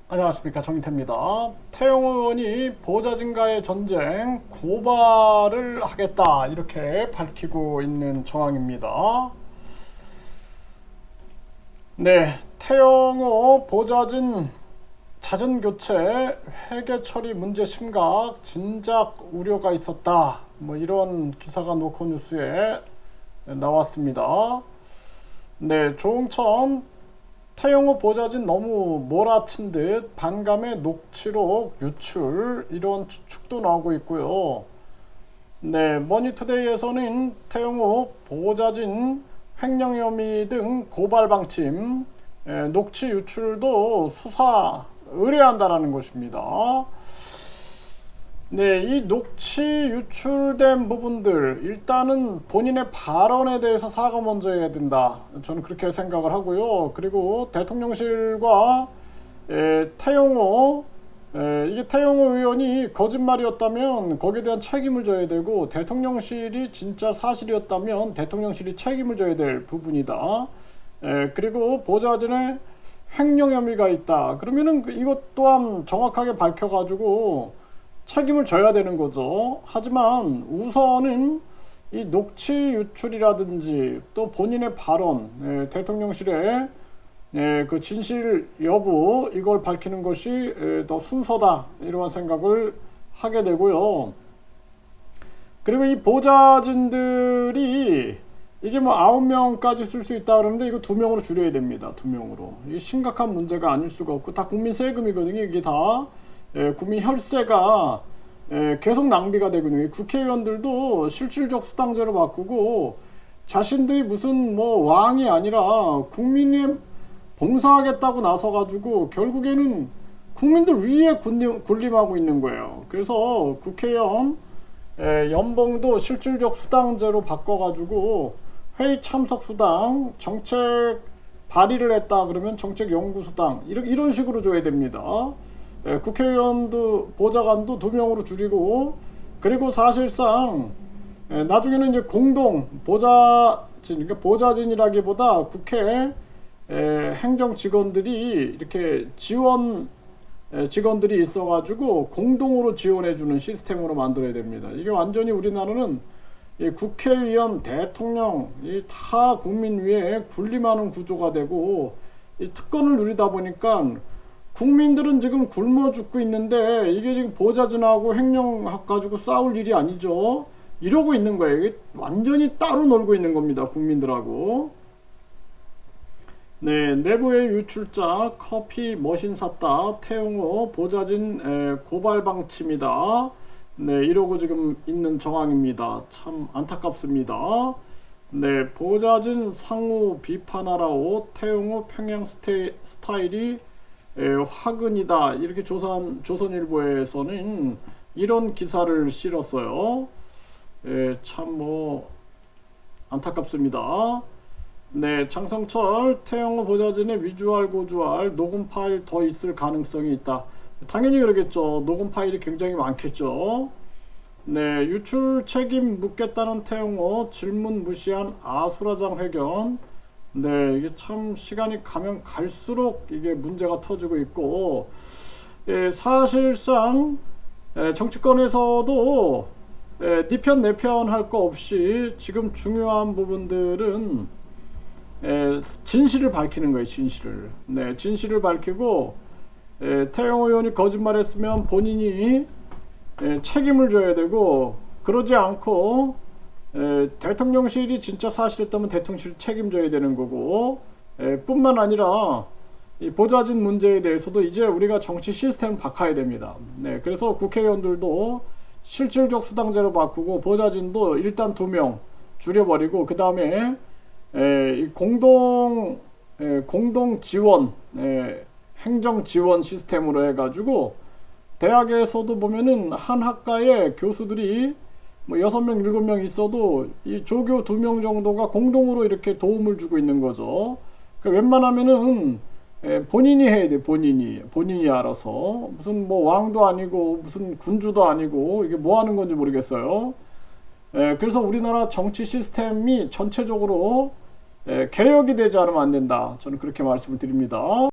안녕하십니까, 정인태입니다. 태영호 의원이 보좌진과의 전쟁 고발을 하겠다 이렇게 밝히고 있는 정황입니다. 네, 태영호 보좌진 자진 교체 회계 처리 문제 심각 진작 우려가 있었다, 뭐 이런 기사가 노컷뉴스에 나왔습니다. 네, 조응천 태영호 보좌진 너무 몰아친 듯 반감의 녹취록 유출, 이런 추측도 나오고 있고요. 네, 머니투데이에서는 태영호 보좌진 횡령 혐의 등 고발 방침, 녹취 유출도 수사 의뢰한다라는 것입니다. 네, 이 녹취 유출된 부분들, 일단은 본인의 발언에 대해서 사과 먼저 해야 된다, 저는 그렇게 생각을 하고요. 그리고 대통령실과 태영호, 이게 태영호 의원이 거짓말이었다면 거기에 대한 책임을 져야 되고, 대통령실이 진짜 사실이었다면 대통령실이 책임을 져야 될 부분이다. 그리고 보좌진의 횡령 혐의가 있다 그러면은 이것 또한 정확하게 밝혀가지고 책임을 져야 되는 거죠. 하지만 우선은 이 녹취 유출이라든지 또 본인의 발언, 대통령실의 그 진실 여부, 이걸 밝히는 것이 더 순서다, 이러한 생각을 하게 되고요. 그리고 이 보좌진들이 이게 뭐 9명까지 쓸 수 있다 그러는데 이거 2명으로 줄여야 됩니다. 2명으로. 이게 심각한 문제가 아닐 수가 없고, 다 국민 세금이거든요. 이게 다 국민 혈세가 계속 낭비가 되거든요. 국회의원들도 실질적 수당제로 바꾸고 자신들이 무슨 뭐 왕이 아니라 국민에 봉사하겠다고 나서가지고 결국에는 국민들 위에 군림하고 있는 거예요. 그래서 국회의원 연봉도 실질적 수당제로 바꿔가지고 회의 참석 수당, 정책 발의를 했다 그러면 정책 연구 수당, 이런 식으로 줘야 됩니다. 국회의원도 보좌관도 2명으로 줄이고, 그리고 사실상 나중에는 이제 공동 보좌진, 그러니까 보좌진이라기보다 국회 행정 직원들이 이렇게 지원 직원들이 있어가지고 공동으로 지원해주는 시스템으로 만들어야 됩니다. 이게 완전히 우리나라는 국회의원, 대통령, 다 국민 위에 군림하는 구조가 되고, 이 특권을 누리다 보니까 국민들은 지금 굶어 죽고 있는데 이게 지금 보좌진하고 횡령 가지고 싸울 일이 아니죠. 이러고 있는 거예요. 이게 완전히 따로 놀고 있는 겁니다, 국민들하고. 네, 내부의 유출자 커피 머신 샀다, 태영호 보좌진 고발 방침이다. 네, 이러고 지금 있는 정황입니다. 참 안타깝습니다. 네, 보좌진 상호 비판하라오, 태영호 평양 스타일이 화근이다, 이렇게 조선일보에서는 이런 기사를 실었어요. 참 뭐 안타깝습니다. 네, 장성철 태영호 보좌진의 위주알 고주알 녹음 파일 더 있을 가능성이 있다. 당연히 그러겠죠. 녹음 파일이 굉장히 많겠죠. 네, 유출 책임 묻겠다는 태영호, 질문 무시한 아수라장 회견. 네, 이게 참 시간이 가면 갈수록 이게 문제가 터지고 있고, 사실상 정치권에서도 네 편 내 편 할 거 없이 지금 중요한 부분들은 진실을 밝히는 거예요. 진실을. 네, 진실을 밝히고, 태영호 의원이 거짓말했으면 본인이 책임을 져야 되고, 그러지 않고 대통령실이 진짜 사실했다면 대통령실 책임져야 되는 거고, 뿐만 아니라 이 보좌진 문제에 대해서도 이제 우리가 정치 시스템을 바꿔야 됩니다. 네, 그래서 국회의원들도 실질적 수당제로 바꾸고, 보좌진도 일단 2명 줄여버리고, 그 다음에 공동 지원, 행정 지원 시스템으로 해가지고, 대학에서도 보면은 한 학과에 교수들이 뭐 6명, 7명 있어도 이 조교 2명 정도가 공동으로 이렇게 도움을 주고 있는 거죠. 그러니까 웬만하면은 본인이 해야 돼. 본인이 알아서. 무슨 뭐 왕도 아니고 무슨 군주도 아니고 이게 뭐 하는 건지 모르겠어요. 그래서 우리나라 정치 시스템이 전체적으로 개혁이 되지 않으면 안 된다, 저는 그렇게 말씀을 드립니다.